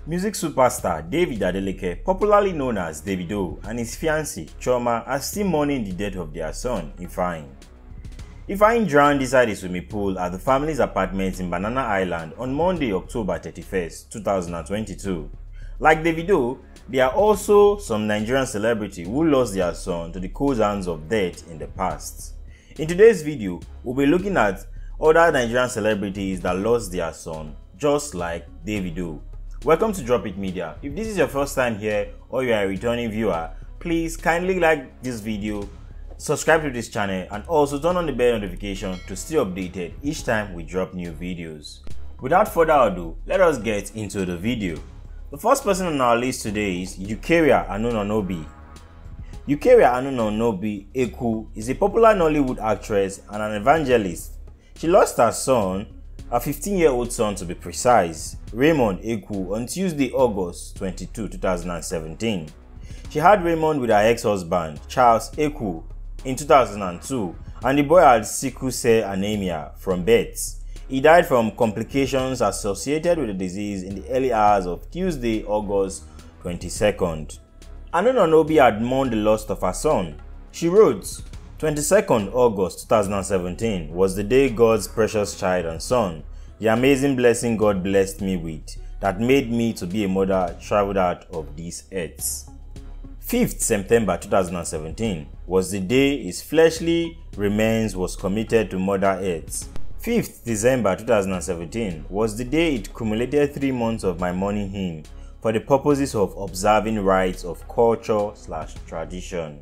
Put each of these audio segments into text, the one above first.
Music superstar David, popularly known as Davido, and his fiancée Chioma are still mourning the death of their son, Ifeanyi. Ifeanyi drowned inside a swimming pool at the family's apartment in Banana Island on Monday, October 31, 2022. Like Davido, there are also some Nigerian celebrities who lost their son to the cold hands of death in the past. In today's video, we'll be looking at other Nigerian celebrities that lost their son, just like Davido. Welcome to Drop It Media. If this is your first time here or you are a returning viewer, please kindly like this video, subscribe to this channel, and also turn on the bell notification to stay updated each time we drop new videos. Without further ado, let us get into the video. The first person on our list today is Eucharia Anunonobi. Eucharia Anunonobi Eku is a popular Nollywood actress and an evangelist. She lost her son, a 15-year-old son to be precise, Raymond Eku, on Tuesday, August 22, 2017. She had Raymond with her ex-husband, Charles Eku, in 2002, and the boy had sickle cell anemia from birth. He died from complications associated with the disease in the early hours of Tuesday, August 22nd. Anunonobi had mourned the loss of her son. She wrote, 22nd August 2017 was the day God's precious child and son, the amazing blessing God blessed me with, that made me to be a mother, traveled out of this earth. 5th September 2017 was the day his fleshly remains was committed to Mother Earth. 5th December 2017 was the day it cumulated 3 months of my mourning him for the purposes of observing rites of culture/tradition.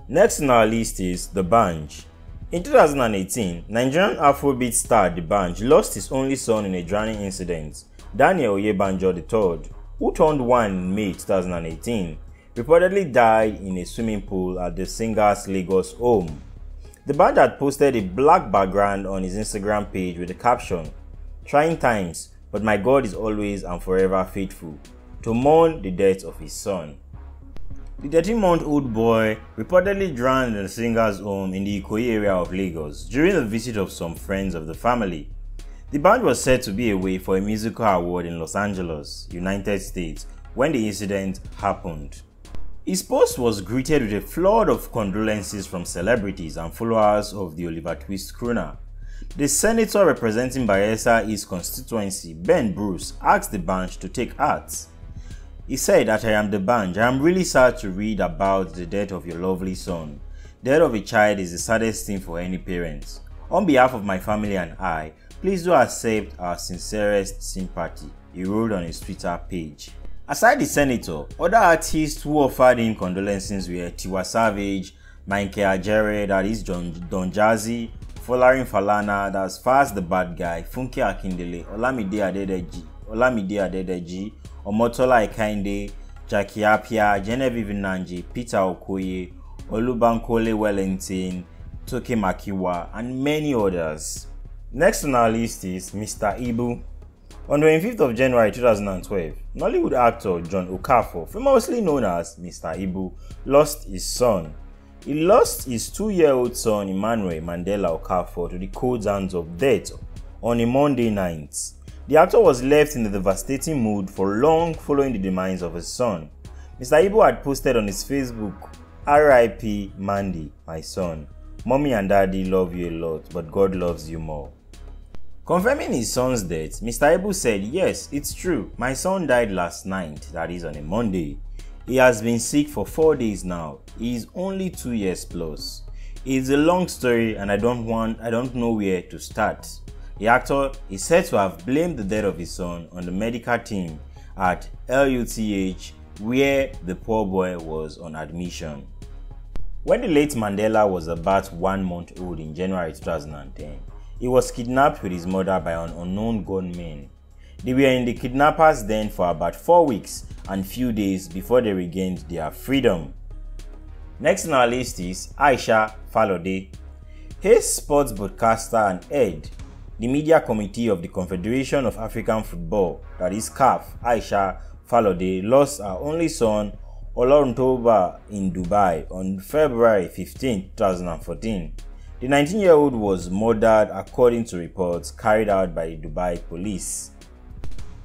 Next on our list is D'banj. In 2018, Nigerian Afrobeat star D'banj lost his only son in a drowning incident. Daniel Oyebanjo III, who turned 1 in May 2018, reportedly died in a swimming pool at the singer's Lagos home. D'banj had posted a black background on his Instagram page with the caption, "Trying times, but my God is always and forever faithful," to mourn the death of his son. The 13-month-old boy reportedly drowned in the singer's home in the Ikoyi area of Lagos during the visit of some friends of the family. D'banj was said to be away for a musical award in Los Angeles, United States, when the incident happened. His post was greeted with a flood of condolences from celebrities and followers of the Oliver Twist crooner. The senator representing Bayelsa East constituency, Ben Bruce, asked D'banj to take heart. He said that "I am D'banj. I am really sad to read about the death of your lovely son. The death of a child is the saddest thing for any parent. On behalf of my family and I, please do accept our sincerest sympathy," he wrote on his Twitter page. Aside the senator, other artists who offered him condolences were Tiwa Savage, Michael Ajere, that is Don Jazzy, Folarin Falana, that's Fast the Bad Guy, Funke Akindele, Olamide Adedeji, Omotola Ekainde, Jackie Appiah, Genevieve Nanji, Peter Okoye, Olubankole Wellington, Toke Makiwa, and many others. Next on our list is Mr. Ibu. On the 25th of January 2012, Nollywood actor John Okafor, famously known as Mr. Ibu, lost his son. He lost his 2-year-old son Emmanuel Mandela Okafor to the cold hands of death on a Monday night. The actor was left in a devastating mood for long following the demise of his son. Mr. Ibu had posted on his Facebook, "R.I.P. Mandy, my son. Mommy and Daddy love you a lot, but God loves you more." Confirming his son's death, Mr. Ibu said, "Yes, it's true. My son died last night, that is on a Monday. He has been sick for 4 days now. He is only 2 years plus. It's a long story and I don't know where to start." The actor is said to have blamed the death of his son on the medical team at LUTH, where the poor boy was on admission. When the late Mandela was about 1 month old in January 2010, he was kidnapped with his mother by an unknown gunmen. They were in the kidnappers' den for about 4 weeks and few days before they regained their freedom. Next on our list is Aisha Falode. Her sports broadcaster and head the media committee of the Confederation of African Football, that is CAF, Aisha Falode, lost her only son Oloruntoba in Dubai on February 15, 2014. The 19-year-old was murdered according to reports carried out by the Dubai police.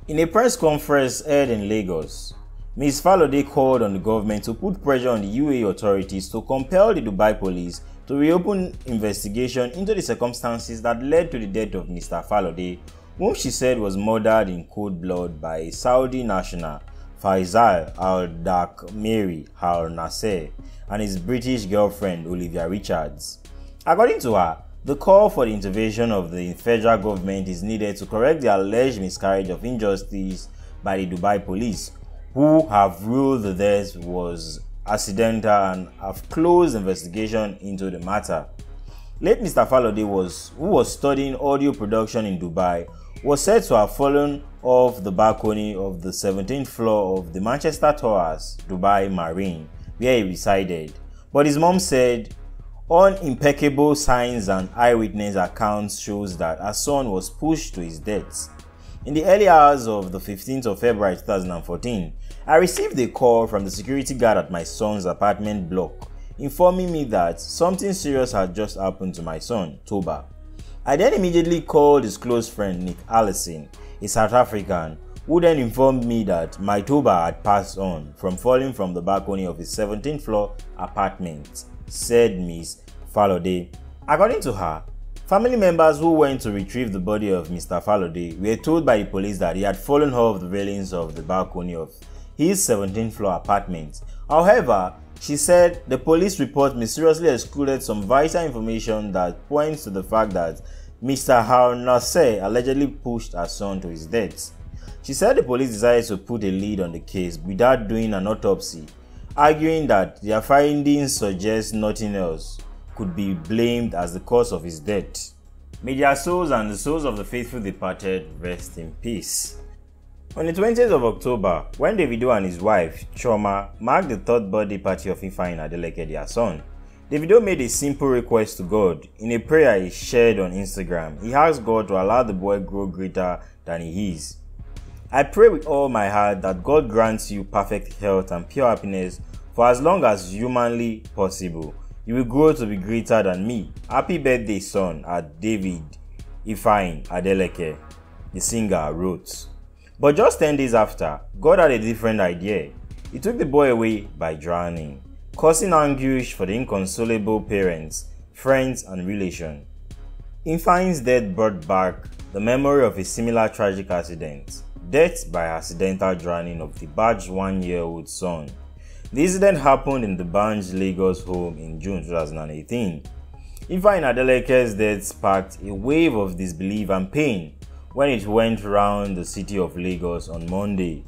In a press conference held in Lagos, Ms. Falode called on the government to put pressure on the UAE authorities to compel the Dubai police to reopen investigation into the circumstances that led to the death of Mr. Falode, whom she said was murdered in cold blood by a Saudi national, Faisal al-Dakmeri al-Nasser, and his British girlfriend Olivia Richards. According to her, the call for the intervention of the federal government is needed to correct the alleged miscarriage of injustice by the Dubai police, who have ruled the death was accidental and have closed investigation into the matter. Late Mr. Falode, who was studying audio production in Dubai, was said to have fallen off the balcony of the 17th floor of the Manchester Towers, Dubai Marine, where he resided. But his mom said impeccable signs and eyewitness accounts shows that her son was pushed to his death. In the early hours of the 15th of February 2014, I received a call from the security guard at my son's apartment block, informing me that something serious had just happened to my son, Toba. I then immediately called his close friend Nick Allison, a South African, who then informed me that my Toba had passed on from falling from the balcony of his 17th floor apartment, said Ms. Falode. According to her, family members who went to retrieve the body of Mr. Falode were told by the police that he had fallen off the railings of the balcony of his 17th floor apartment. However, she said the police report mysteriously excluded some vital information that points to the fact that Mr. Al-Nasser allegedly pushed her son to his death. She said the police decided to put a lead on the case without doing an autopsy, arguing that their findings suggest nothing else could be blamed as the cause of his death. May their souls and the souls of the faithful departed rest in peace. On the 20th of October, when Davido and his wife, Chioma, marked the third birthday party of Ifeanyi Adeleke, their son, Davido made a simple request to God. In a prayer he shared on Instagram, he asked God to allow the boy grow greater than he is. I pray with all my heart that God grants you perfect health and pure happiness for as long as humanly possible. You will grow to be greater than me. Happy birthday, son, at David Ifeanyi Adeleke, the singer wrote. But just 10 days after, God had a different idea. He took the boy away by drowning, causing anguish for the inconsolable parents, friends, and relations. Ifeanyi's death brought back the memory of a similar tragic accident, death by accidental drowning of the Baj's 1-year-old son. The incident happened in the Baj's Lagos home in June 2018. Ifeanyi Adeleke's death sparked a wave of disbelief and pain when it went round the city of Lagos on Monday.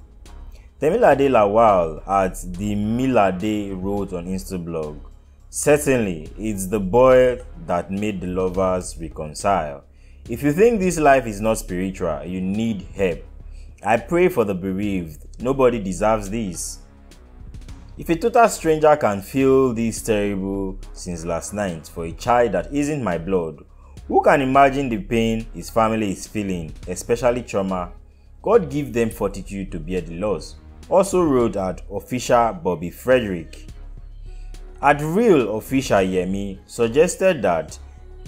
Temilade Lawal at the Milade wrote on Instablog, "Certainly, it's the boy that made the lovers reconcile. If you think this life is not spiritual, you need help. I pray for the bereaved. Nobody deserves this. If a total stranger can feel this terrible since last night for a child that isn't my blood, who can imagine the pain his family is feeling, especially Chioma? God give them fortitude to bear the loss." Also wrote at official Bobby Frederick. At real official Yemi suggested that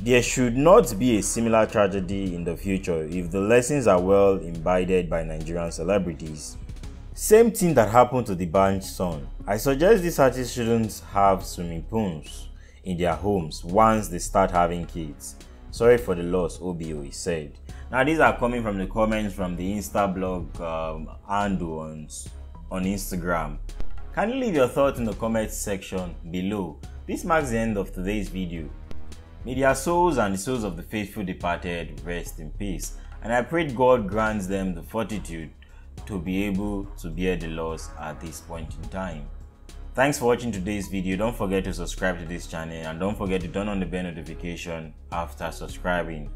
there should not be a similar tragedy in the future if the lessons are well imbibed by Nigerian celebrities. Same thing that happened to the Baj's son. I suggest these artists shouldn't have swimming pools in their homes once they start having kids. Sorry for the loss, OBO, he said. Now these are coming from the comments from the Instablog handle on Instagram. Can you leave your thoughts in the comments section below? This marks the end of today's video. May their souls and the souls of the faithful departed rest in peace, and I pray God grants them the fortitude to be able to bear the loss at this point in time. Thanks for watching today's video. Don't forget to subscribe to this channel and don't forget to turn on the bell notification after subscribing.